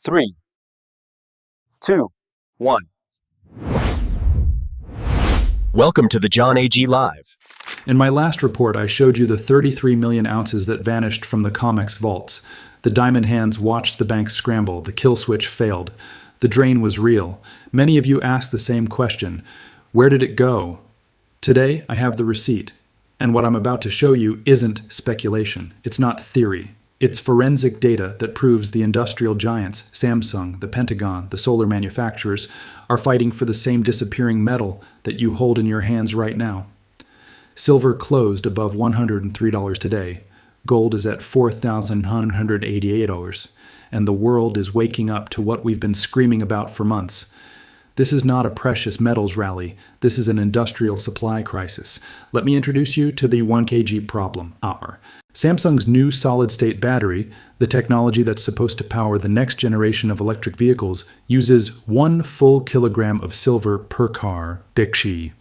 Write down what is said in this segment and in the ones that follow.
3, 2, 1. Welcome to the John A.G. Live. In my last report, I showed you the 33 million ounces that vanished from the COMEX vaults. The diamond hands watched the bank scramble. The kill switch failed. The drain was real. Many of you asked the same question. Where did it go? Today, I have the receipt. And what I'm about to show you isn't speculation. It's not theory. It's forensic data that proves the industrial giants, Samsung, the Pentagon, the solar manufacturers, are fighting for the same disappearing metal that you hold in your hands right now. Silver closed above $103 today. Gold is at $4,988. And the world is waking up to what we've been screaming about for months. This is not a precious metals rally. This is an industrial supply crisis. Let me introduce you to the 1 kg problem. Samsung's new solid-state battery, the technology that's supposed to power the next generation of electric vehicles, uses 1 full kilogram of silver per car, Dixi.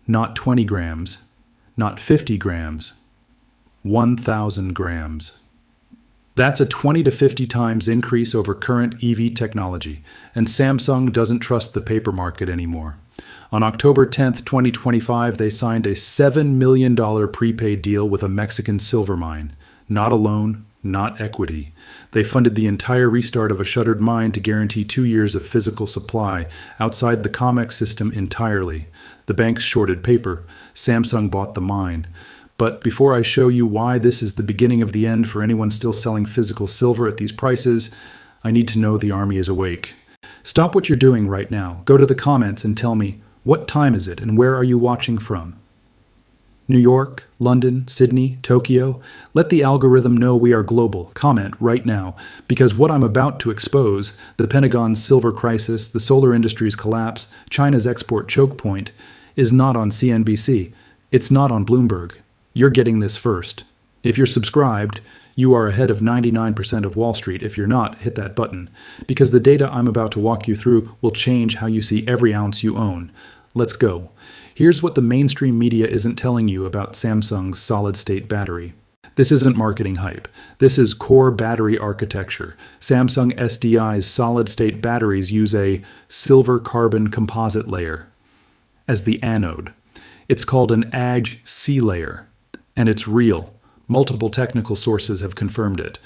Not 20 grams, not 50 grams, 1,000 grams. That's a 20 to 50 times increase over current EV technology, and Samsung doesn't trust the paper market anymore. On October 10, 2025, they signed a $7 million prepaid deal with a Mexican silver mine. Not a loan, not equity. They funded the entire restart of a shuttered mine to guarantee 2 years of physical supply outside the COMEX system entirely. The banks shorted paper. Samsung bought the mine. But before I show you why this is the beginning of the end for anyone still selling physical silver at these prices, I need to know the army is awake. Stop what you're doing right now. Go to the comments and tell me, what time is it and where are you watching from? New York, London, Sydney, Tokyo? Let the algorithm know we are global. Comment right now, because what I'm about to expose, the Pentagon's silver crisis, the solar industry's collapse, China's export choke point, is not on CNBC. It's not on Bloomberg. You're getting this first. If you're subscribed, you are ahead of 99% of Wall Street. If you're not, hit that button, because the data I'm about to walk you through will change how you see every ounce you own. Let's go. Here's what the mainstream media isn't telling you about Samsung's solid-state battery. This isn't marketing hype. This is core battery architecture. Samsung SDI's solid-state batteries use a silver-carbon composite layer as the anode. It's called an Ag-C layer. And it's real. Multiple technical sources have confirmed it.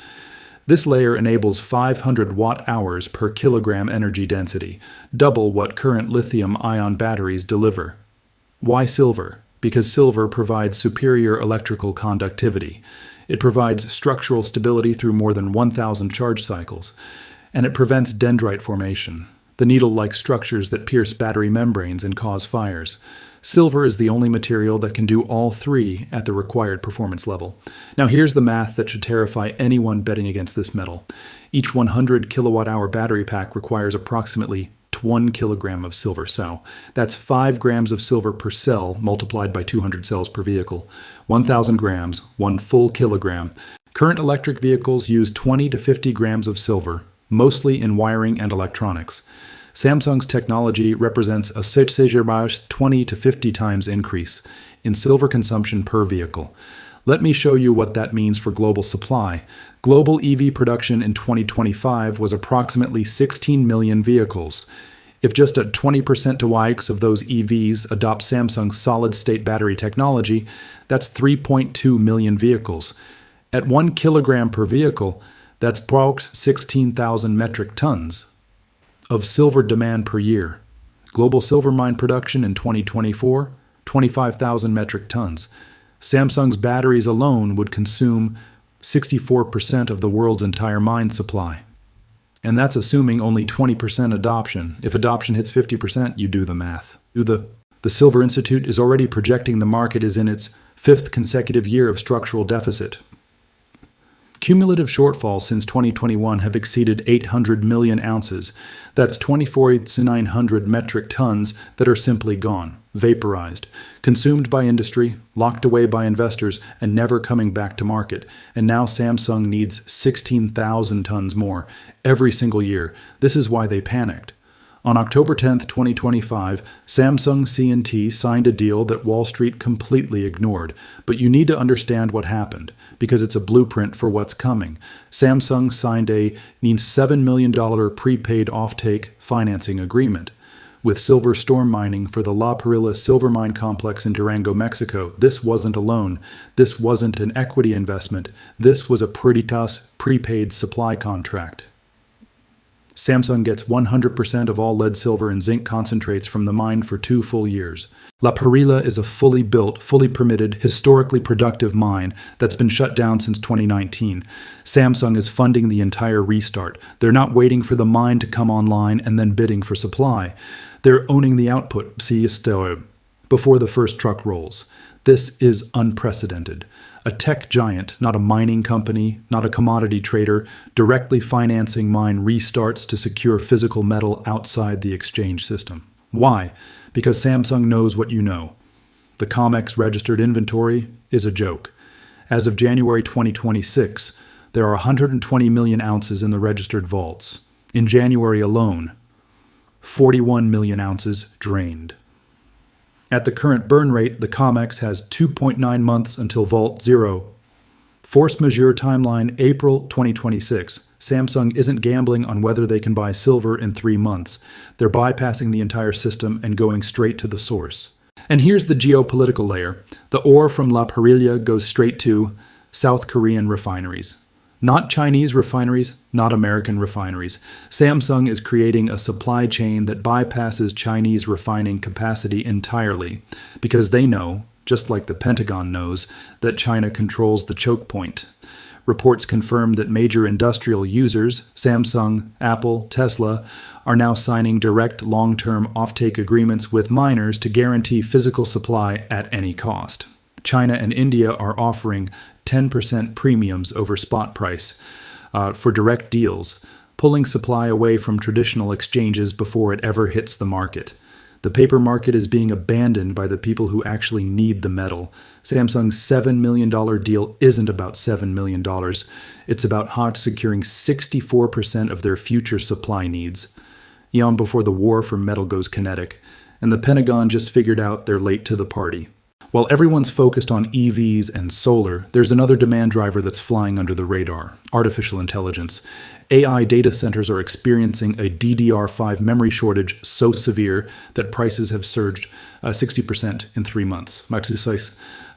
This layer enables 500 watt-hours per kilogram energy density, double what current lithium-ion batteries deliver. Why silver? Because silver provides superior electrical conductivity. It provides structural stability through more than 1,000 charge cycles, and it prevents dendrite formation, the needle-like structures that pierce battery membranes and cause fires. Silver is the only material that can do all three at the required performance level. Now here's the math that should terrify anyone betting against this metal. Each 100 kilowatt-hour battery pack requires approximately 1 kilogram of silver. So that's 5 grams of silver per cell multiplied by 200 cells per vehicle. 1,000 grams, 1 full kilogram. Current electric vehicles use 20 to 50 grams of silver, mostly in wiring and electronics. Samsung's technology represents a 20 to 50 times increase in silver consumption per vehicle. Let me show you what that means for global supply. Global EV production in 2025 was approximately 16 million vehicles. If just a 20% to Y of those EVs adopt Samsung's solid-state battery technology, that's 3.2 million vehicles. At 1 kilogram per vehicle, that's about 16,000 metric tons of silver demand per year. Global silver mine production in 2024, 25,000 metric tons. Samsung's batteries alone would consume 64% of the world's entire mine supply. And that's assuming only 20% adoption. If adoption hits 50%, you do the math. The Silver Institute is already projecting the market is in its 5th consecutive year of structural deficit. Cumulative shortfalls since 2021 have exceeded 800 million ounces. That's 2,400 metric tons that are simply gone, vaporized, consumed by industry, locked away by investors, and never coming back to market. And now Samsung needs 16,000 tons more every single year. This is why they panicked. On October 10, 2025, Samsung C&T signed a deal that Wall Street completely ignored. But you need to understand what happened, because it's a blueprint for what's coming. Samsung signed a $7 million prepaid offtake financing agreement with silver storm mining for the La Perilla silver mine complex in Durango, Mexico. This wasn't a loan. This wasn't an equity investment. This was a prepaid supply contract. Samsung gets 100% of all lead, silver, and zinc concentrates from the mine for 2 full years. La Perilla is a fully built, fully permitted, historically productive mine that's been shut down since 2019. Samsung is funding the entire restart. They're not waiting for the mine to come online and then bidding for supply. They're owning the output, before the first truck rolls. This is unprecedented. A tech giant, not a mining company, not a commodity trader, directly financing mine restarts to secure physical metal outside the exchange system. Why? Because Samsung knows what you know. The COMEX registered inventory is a joke. As of January 2026, there are 120 million ounces in the registered vaults. In January alone, 41 million ounces drained. At the current burn rate, the COMEX has 2.9 months until Vault 0. Force majeure timeline, April 2026. Samsung isn't gambling on whether they can buy silver in 3 months. They're bypassing the entire system and going straight to the source. And here's the geopolitical layer. The ore from La Perilla goes straight to South Korean refineries. Not Chinese refineries, not American refineries. Samsung is creating a supply chain that bypasses Chinese refining capacity entirely, because they know, just like the Pentagon knows, that China controls the choke point. Reports confirm that major industrial users, Samsung, Apple, Tesla, are now signing direct long-term offtake agreements with miners to guarantee physical supply at any cost. China and India are offering 10% premiums over spot price for direct deals, pulling supply away from traditional exchanges before it ever hits the market. The paper market is being abandoned by the people who actually need the metal. Samsung's $7 million deal isn't about $7 million. It's about HOT securing 64% of their future supply needs. Eon before the war for metal goes kinetic, and the Pentagon just figured out they're late to the party. While everyone's focused on EVs and solar, there's another demand driver that's flying under the radar: artificial intelligence. AI data centers are experiencing a DDR5 memory shortage so severe that prices have surged 60% in 3 months. A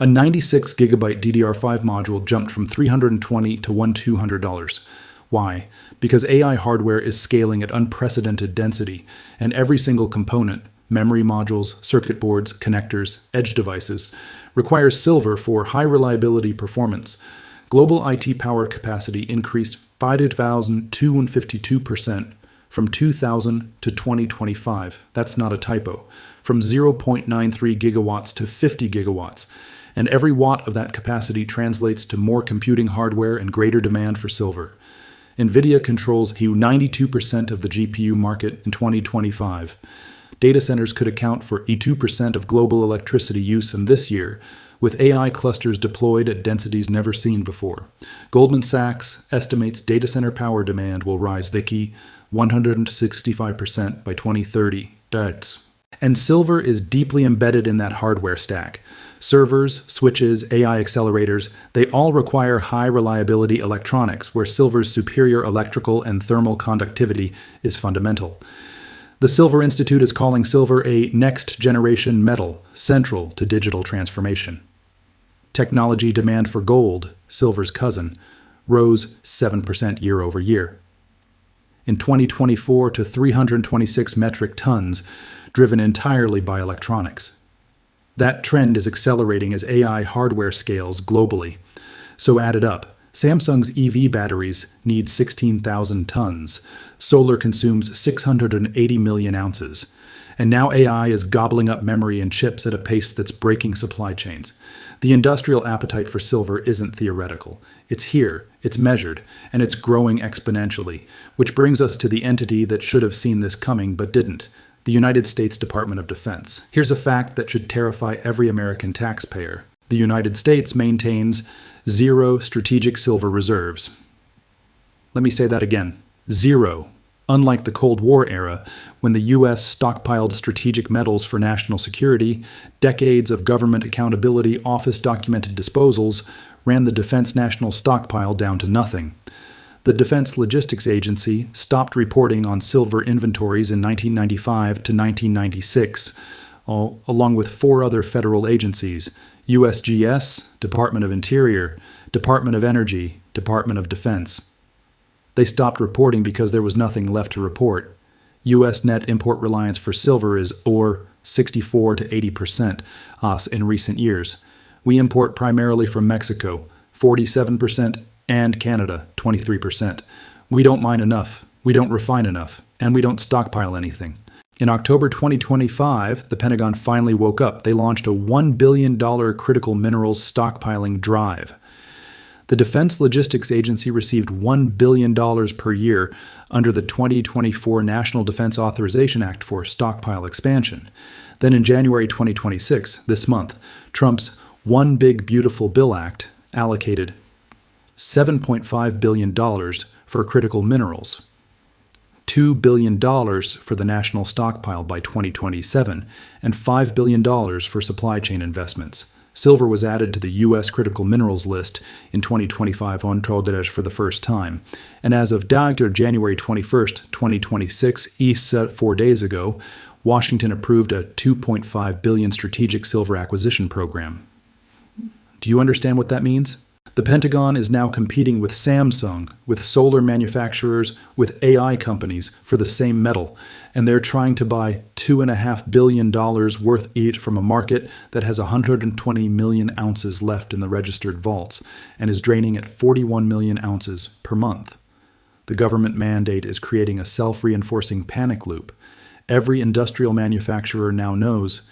96 gigabyte DDR5 module jumped from $320 to $200. Why? Because AI hardware is scaling at unprecedented density, and every single component, memory modules, circuit boards, connectors, edge devices, requires silver for high reliability performance. Global IT power capacity increased 5,252% from 2000 to 2025. That's not a typo. From 0.93 gigawatts to 50 gigawatts. And every watt of that capacity translates to more computing hardware and greater demand for silver. NVIDIA controls 92% of the GPU market in 2025. Data centers could account for 2% of global electricity use in this year, with AI clusters deployed at densities never seen before. Goldman Sachs estimates data center power demand will rise 165% by 2030. And silver is deeply embedded in that hardware stack. Servers, switches, AI accelerators, they all require high reliability electronics, where silver's superior electrical and thermal conductivity is fundamental. The Silver Institute is calling silver a next-generation metal, central to digital transformation. Technology demand for gold, silver's cousin, rose 7% year over year. In 2024 to 326 metric tons, driven entirely by electronics. That trend is accelerating as AI hardware scales globally. So add it up. Samsung's EV batteries need 16,000 tons. Solar consumes 680 million ounces. And now AI is gobbling up memory and chips at a pace that's breaking supply chains. The industrial appetite for silver isn't theoretical. It's here, it's measured, and it's growing exponentially, which brings us to the entity that should have seen this coming but didn't: the United States Department of Defense. Here's a fact that should terrify every American taxpayer. The United States maintains 0 strategic silver reserves. Let me say that again. 0 Unlike the Cold War era, when the U.S. stockpiled strategic metals for national security, decades of government accountability office-documented disposals ran the Defense National Stockpile down to nothing. The Defense Logistics Agency stopped reporting on silver inventories in 1995 to 1996, along with 4 other federal agencies: USGS, Department of Interior, Department of Energy, Department of Defense. They stopped reporting because there was nothing left to report. U.S. net import reliance for silver is 64 to 80% in recent years. We import primarily from Mexico, 47%, and Canada, 23%. We don't mine enough, we don't refine enough, and we don't stockpile anything. In October 2025, the Pentagon finally woke up. They launched a $1 billion critical minerals stockpiling drive. The Defense Logistics Agency received $1 billion per year under the 2024 National Defense Authorization Act for stockpile expansion. Then in January 2026, this month, Trump's One Big Beautiful Bill Act allocated $7.5 billion for critical minerals, $2 billion for the national stockpile by 2027, and $5 billion for supply chain investments. Silver was added to the U.S. critical minerals list in 2025 for the first time, and as of January 21, 2026, 4 days ago, Washington approved a $2.5 billion strategic silver acquisition program. Do you understand what that means? The Pentagon is now competing with Samsung, with solar manufacturers, with AI companies for the same metal, and they're trying to buy $2.5 billion worth each from a market that has 120 million ounces left in the registered vaults and is draining at 41 million ounces per month. The government mandate is creating a self-reinforcing panic loop. Every industrial manufacturer now knows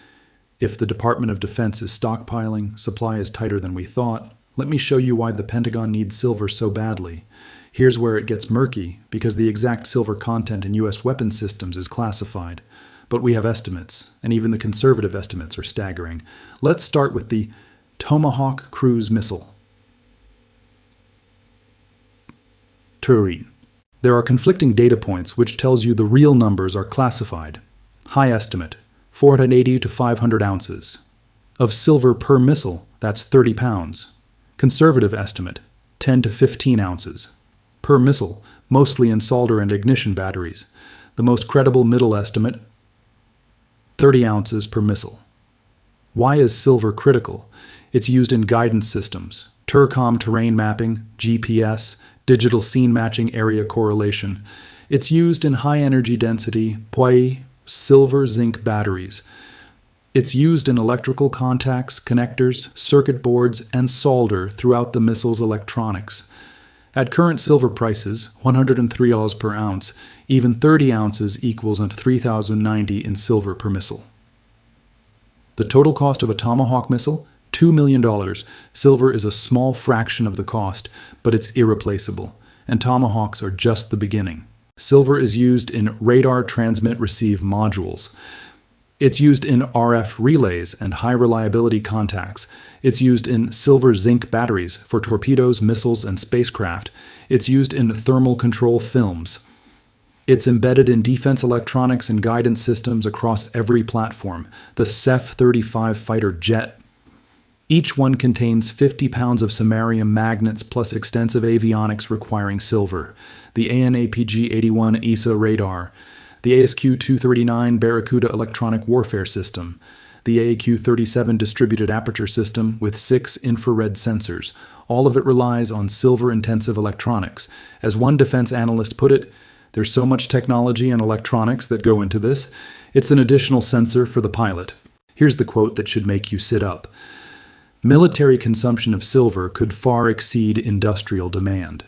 if the Department of Defense is stockpiling, supply is tighter than we thought. Let me show you why the Pentagon needs silver so badly. Here's where it gets murky, because the exact silver content in U.S. weapon systems is classified. But we have estimates, and even the conservative estimates are staggering. Let's start with the Tomahawk cruise missile. Turin. There are conflicting data points which tells you the real numbers are classified. High estimate, 480 to 500 ounces. Of silver per missile, that's 30 pounds. Conservative estimate, 10 to 15 ounces. Per missile, mostly in solder and ignition batteries. The most credible middle estimate, 30 ounces per missile. Why is silver critical? It's used in guidance systems, TERCOM terrain mapping, GPS, digital scene matching area correlation. It's used in high energy density, silver zinc batteries. It's used in electrical contacts, connectors, circuit boards, and solder throughout the missile's electronics. At current silver prices, $103 per ounce, even 30 ounces equals $3,090 in silver per missile. The total cost of a Tomahawk missile? $2 million. Silver is a small fraction of the cost, but it's irreplaceable, and Tomahawks are just the beginning. Silver is used in radar transmit-receive modules. It's used in RF relays and high-reliability contacts. It's used in silver-zinc batteries for torpedoes, missiles, and spacecraft. It's used in thermal control films. It's embedded in defense electronics and guidance systems across every platform. The CEF-35 fighter jet. Each one contains 50 pounds of samarium magnets plus extensive avionics requiring silver. The AN/APG-81 ESA radar. The ASQ-239 Barracuda electronic warfare system, the AAQ-37 distributed aperture system with 6 infrared sensors. All of it relies on silver-intensive electronics. As one defense analyst put it, there's so much technology and electronics that go into this, it's an additional sensor for the pilot. Here's the quote that should make you sit up. Military consumption of silver could far exceed industrial demand.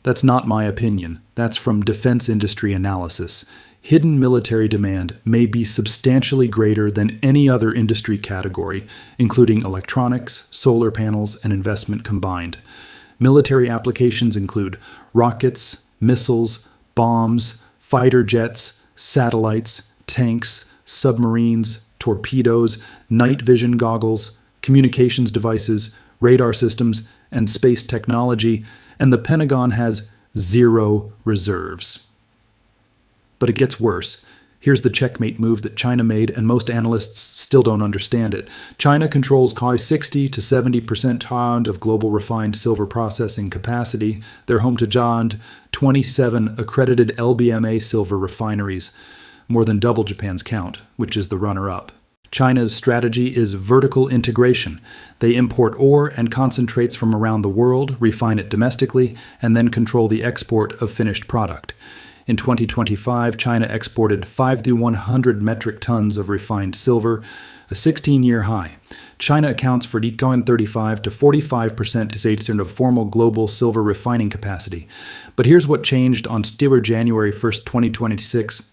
That's not my opinion. That's from defense industry analysis. Hidden military demand may be substantially greater than any other industry category, including electronics, solar panels, and investment combined. Military applications include rockets, missiles, bombs, fighter jets, satellites, tanks, submarines, torpedoes, night vision goggles, communications devices, radar systems, and space technology, and the Pentagon has zero reserves. But it gets worse. Here's the checkmate move that China made, and most analysts still don't understand it. China controls 60 to 70% of global refined silver processing capacity. They're home to 27 accredited LBMA silver refineries, more than double Japan's count, which is the runner-up. China's strategy is vertical integration. They import ore and concentrates from around the world, refine it domestically, and then control the export of finished product. In 2025, China exported 5 to 100 metric tons of refined silver, a 16-year high. China accounts for 35 to 45% of formal global silver refining capacity. But here's what changed on January 1st, 2026,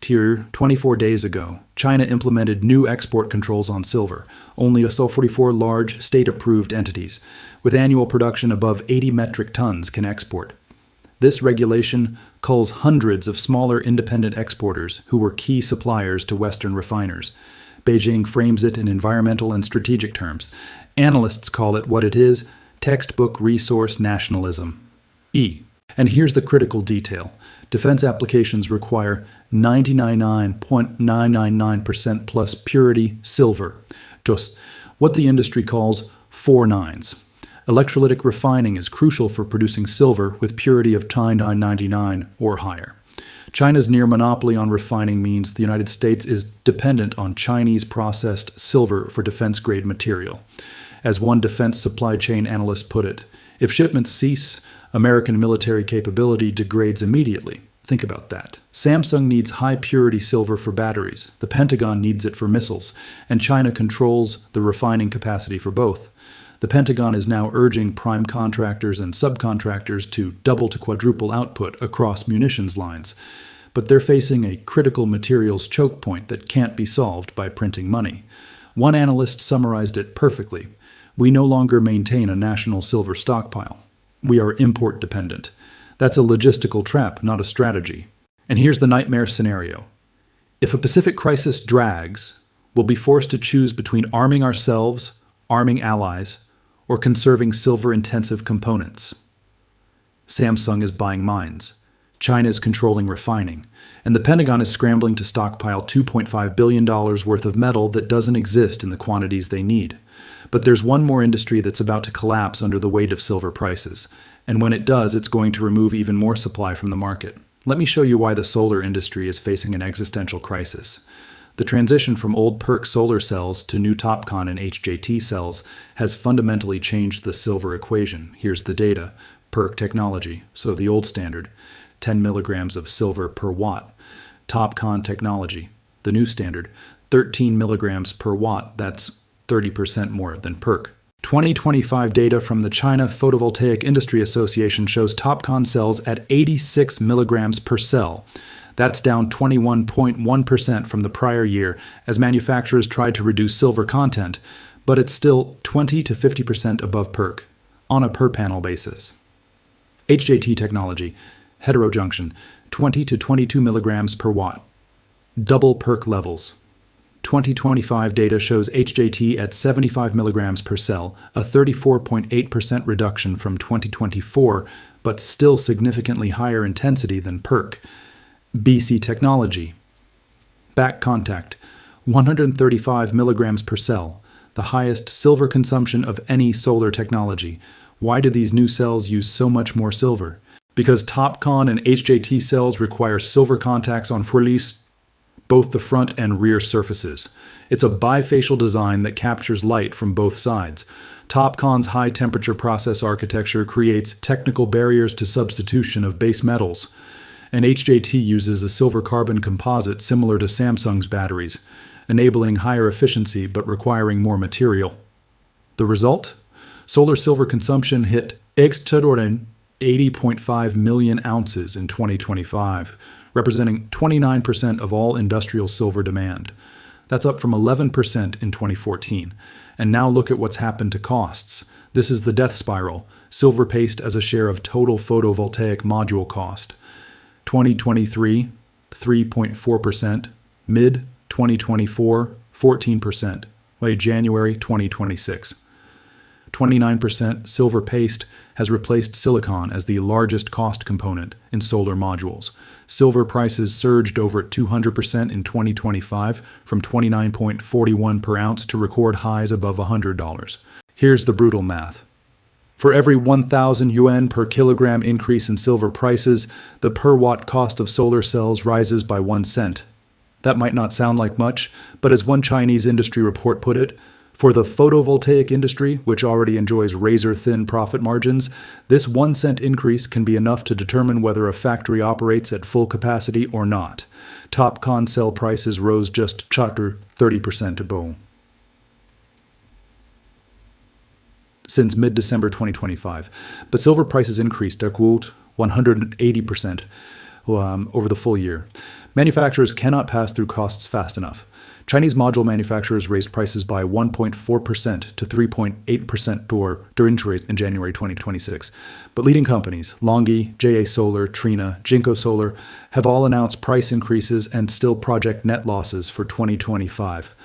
24 days ago. China implemented new export controls on silver, only 44 large state-approved entities, with annual production above 80 metric tons can export. This regulation culls hundreds of smaller independent exporters who were key suppliers to Western refiners. Beijing frames it in environmental and strategic terms. Analysts call it what it is: textbook resource nationalism. And here's the critical detail. Defense applications require 99.999% plus purity silver, just what the industry calls 4 nines. Electrolytic refining is crucial for producing silver with purity of 99 or higher. China's near monopoly on refining means the United States is dependent on Chinese processed silver for defense-grade material. As one defense supply chain analyst put it, if shipments cease, American military capability degrades immediately. Think about that. Samsung needs high-purity silver for batteries, the Pentagon needs it for missiles, and China controls the refining capacity for both. The Pentagon is now urging prime contractors and subcontractors to double to quadruple output across munitions lines. But they're facing a critical materials choke point that can't be solved by printing money. One analyst summarized it perfectly. We no longer maintain a national silver stockpile. We are import dependent. That's a logistical trap, not a strategy. And here's the nightmare scenario. If a Pacific crisis drags, we'll be forced to choose between arming ourselves, arming allies, or conserving silver-intensive components. Samsung is buying mines. China is controlling refining. And the Pentagon is scrambling to stockpile $2.5 billion worth of metal that doesn't exist in the quantities they need. But there's one more industry that's about to collapse under the weight of silver prices. And when it does, it's going to remove even more supply from the market. Let me show you why the solar industry is facing an existential crisis. The transition from old PERC solar cells to new TOPCon and HJT cells has fundamentally changed the silver equation. Here's the data. PERC technology, so the old standard, 10 milligrams of silver per watt. TOPCon technology, the new standard, 13 milligrams per watt. That's 30% more than PERC. 2025 data from the China Photovoltaic Industry Association shows TOPCon cells at 86 milligrams per cell. That's down 21.1% from the prior year as manufacturers tried to reduce silver content, but it's still 20 to 50% above PERC on a per-panel basis. HJT technology, heterojunction, 20 to 22 milligrams per watt, double PERC levels. 2025 data shows HJT at 75 milligrams per cell, a 34.8% reduction from 2024, but still significantly higher intensity than PERC. BC technology. Back contact, 135 milligrams per cell, the highest silver consumption of any solar technology. Why do these new cells use so much more silver? Because TOPCon and HJT cells require silver contacts on both the front and rear surfaces. It's a bifacial design that captures light from both sides. TOPCon's high-temperature process architecture creates technical barriers to substitution of base metals. And HJT uses a silver-carbon composite similar to Samsung's batteries, enabling higher efficiency but requiring more material. The result? Solar silver consumption hit 80.5 million ounces in 2025, representing 29% of all industrial silver demand. That's up from 11% in 2014. And now look at what's happened to costs. This is the death spiral, silver paste as a share of total photovoltaic module cost. 2023, 3.4%, mid-2024, 14%, by January 2026. 29% silver paste has replaced silicon as the largest cost component in solar modules. Silver prices surged over 200% in 2025 from 29.41 per ounce to record highs above $100. Here's the brutal math. For every 1,000 yuan per kilogram increase in silver prices, the per watt cost of solar cells rises by 1 cent. That might not sound like much, but as one Chinese industry report put it, for the photovoltaic industry, which already enjoys razor-thin profit margins, this 1 cent increase can be enough to determine whether a factory operates at full capacity or not. TOPCon cell prices rose just 30% above since mid-December 2025, but silver prices increased 180% over the full year. Manufacturers cannot pass through costs fast enough. Chinese module manufacturers raised prices by 1.4% to 3.8% during in January 2026. But leading companies, LONGi, JA Solar, Trina, Jinko Solar, have all announced price increases and still project net losses for 2025.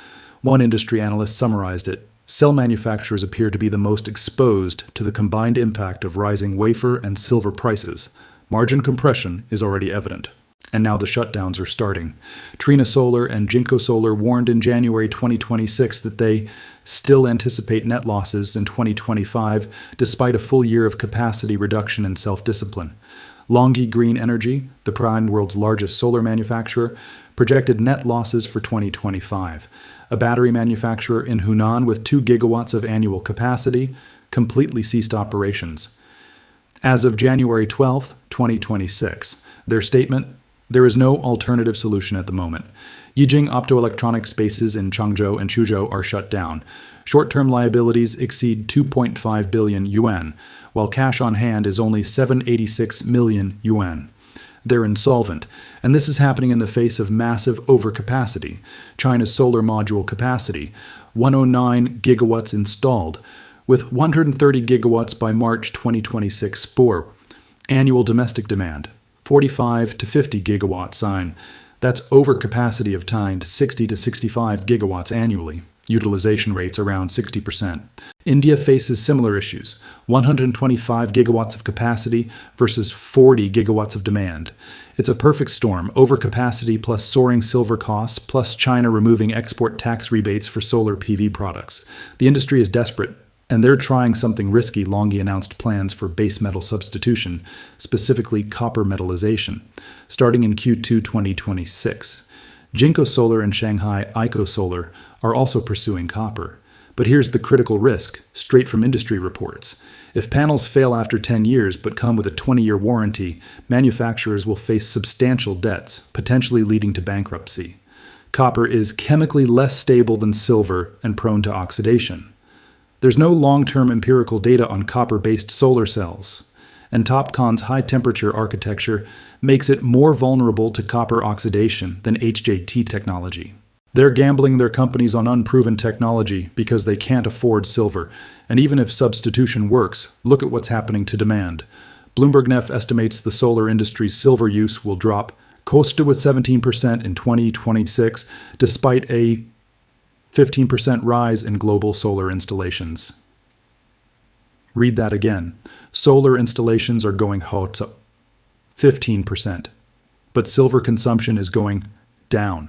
One industry analyst summarized it: cell manufacturers appear to be the most exposed to the combined impact of rising wafer and silver prices. Margin compression is already evident. And now the shutdowns are starting. Trina Solar and Jinko Solar warned in January 2026 that they still anticipate net losses in 2025 despite a full year of capacity reduction and self-discipline. LONGi Green Energy, the prime world's largest solar manufacturer, projected net losses for 2025. A battery manufacturer in Hunan with 2 gigawatts of annual capacity completely ceased operations. As of January 12, 2026, their statement: there is no alternative solution at the moment. Yijing optoelectronics bases in Changzhou and Suzhou are shut down. Short-term liabilities exceed 2.5 billion yuan, while cash on hand is only 786 million yuan. They're insolvent, and this is happening in the face of massive overcapacity. China's solar module capacity, 109 gigawatts installed, with 130 gigawatts by March 2026 for annual domestic demand. 45 to 50 gigawatts sign. That's overcapacity of timed 60 to 65 gigawatts annually. Utilization rates around 60%. India faces similar issues. 125 gigawatts of capacity versus 40 gigawatts of demand. It's a perfect storm: overcapacity plus soaring silver costs plus China removing export tax rebates for solar PV products. The industry is desperate, and they're trying something risky. LONGi announced plans for base metal substitution, specifically copper metallization, starting in Q2 2026. Jinko Solar and Shanghai Eiko Solar are also pursuing copper. But here's the critical risk, straight from industry reports. If panels fail after 10 years but come with a 20-year warranty, manufacturers will face substantial debts, potentially leading to bankruptcy. Copper is chemically less stable than silver and prone to oxidation. There's no long-term empirical data on copper-based solar cells, and TOPCon's high-temperature architecture makes it more vulnerable to copper oxidation than HJT technology. They're gambling their companies on unproven technology because they can't afford silver, and even if substitution works, look at what's happening to demand. BloombergNEF estimates the solar industry's silver use will drop close to 17% in 2026, despite a 15% rise in global solar installations. Read that again. Solar installations are going up 15%, but silver consumption is going down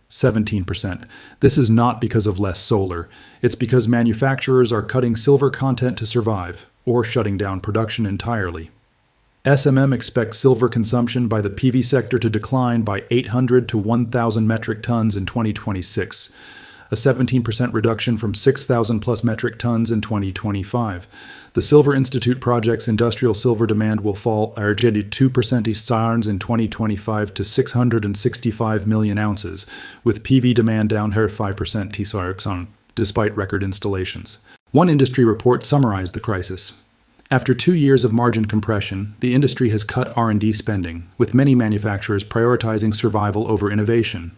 17%. This is not because of less solar. It's because manufacturers are cutting silver content to survive, or shutting down production entirely. SMM expects silver consumption by the PV sector to decline by 800 to 1,000 metric tons in 2026. A 17% reduction from 6,000 plus metric tons in 2025. The Silver Institute projects industrial silver demand will fall 2% SARNs in 2025 to 665 million ounces, with PV demand down 5% TSARX despite record installations. One industry report summarized the crisis. After 2 years of margin compression, the industry has cut R&D spending, with many manufacturers prioritizing survival over innovation.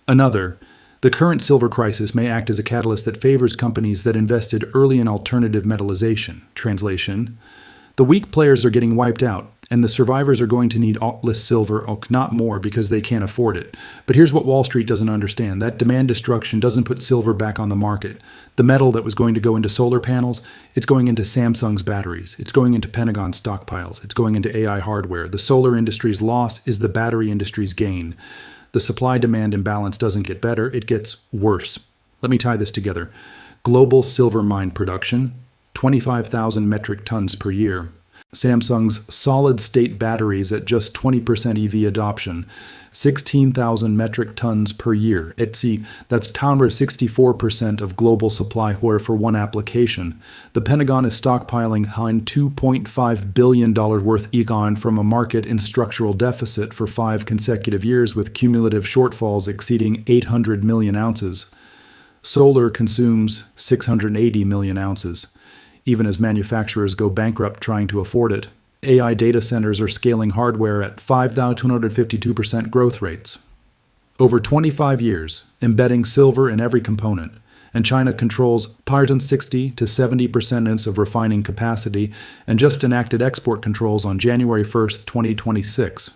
Another, the current silver crisis may act as a catalyst that favors companies that invested early in alternative metallization. Translation: the weak players are getting wiped out, and the survivors are going to need less silver, not more, because they can't afford it. But here's what Wall Street doesn't understand. That demand destruction doesn't put silver back on the market. The metal that was going to go into solar panels, it's going into Samsung's batteries. It's going into Pentagon stockpiles. It's going into AI hardware. The solar industry's loss is the battery industry's gain. The supply-demand imbalance doesn't get better, it gets worse. Let me tie this together. Global silver mine production, 25,000 metric tons per year. Samsung's solid-state batteries at just 20% EV adoption, 16,000 metric tons per year. That's 64% of global supply for one application. The Pentagon is stockpiling $2.5 billion worth econ from a market in structural deficit for 5 consecutive years with cumulative shortfalls exceeding 800 million ounces. Solar consumes 680 million ounces, even as manufacturers go bankrupt trying to afford it. AI data centers are scaling hardware at 5,252% growth rates. Over 25 years, embedding silver in every component, and China controls 60 to 70% of refining capacity and just enacted export controls on January 1st, 2026.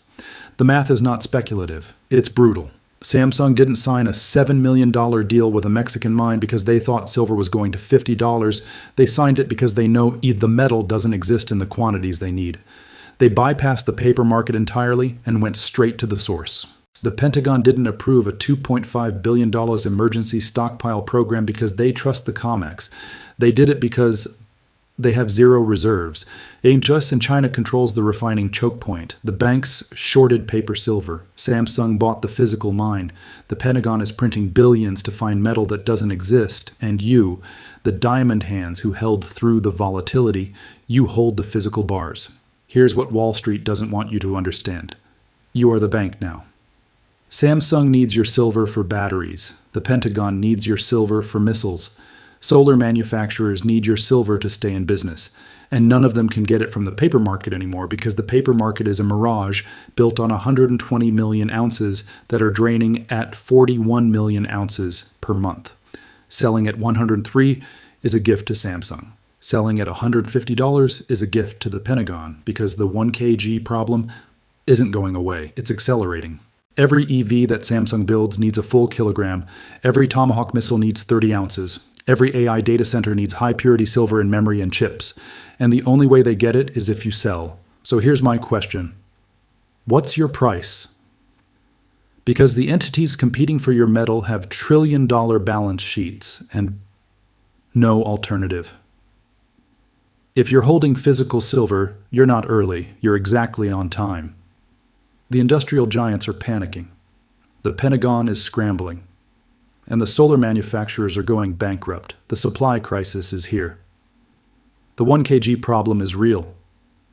The math is not speculative, it's brutal. Samsung didn't sign a $7 million deal with a Mexican mine because they thought silver was going to $50. They signed it because they know the metal doesn't exist in the quantities they need. They bypassed the paper market entirely and went straight to the source. The Pentagon didn't approve a $2.5 billion emergency stockpile program because they trust the COMEX. They did it because they have zero reserves. And China controls the refining choke point. The banks shorted paper silver. Samsung bought the physical mine. The Pentagon is printing billions to find metal that doesn't exist. And you, the diamond hands who held through the volatility, you hold the physical bars. Here's what Wall Street doesn't want you to understand. You are the bank now. Samsung needs your silver for batteries. The Pentagon needs your silver for missiles. Solar manufacturers need your silver to stay in business, and none of them can get it from the paper market anymore because the paper market is a mirage built on 120 million ounces that are draining at 41 million ounces per month. Selling at 103 is a gift to Samsung. Selling at $150 is a gift to the Pentagon because the 1 kg problem isn't going away, it's accelerating. Every EV that Samsung builds needs a full kilogram. Every Tomahawk missile needs 30 ounces. Every AI data center needs high-purity silver in memory and chips, and the only way they get it is if you sell. So here's my question. What's your price? Because the entities competing for your metal have trillion-dollar balance sheets and no alternative. If you're holding physical silver, you're not early, you're exactly on time. The industrial giants are panicking. The Pentagon is scrambling. And the solar manufacturers are going bankrupt. The supply crisis is here. The 1 kg problem is real,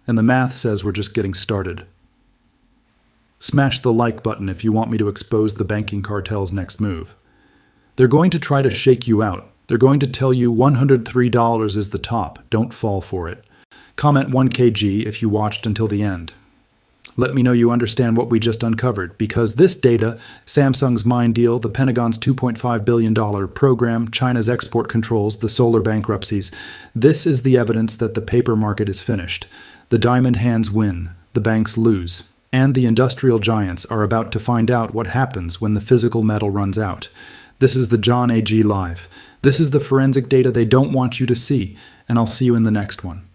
and the math says we're just getting started. Smash the like button if you want me to expose the banking cartel's next move. They're going to try to shake you out. They're going to tell you $103 is the top. Don't fall for it. Comment 1 kg if you watched until the end. Let me know you understand what we just uncovered, because this data, Samsung's mine deal, the Pentagon's $2.5 billion program, China's export controls, the solar bankruptcies, this is the evidence that the paper market is finished. The diamond hands win, the banks lose, and the industrial giants are about to find out what happens when the physical metal runs out. This is the John AG Live. This is the forensic data they don't want you to see, and I'll see you in the next one.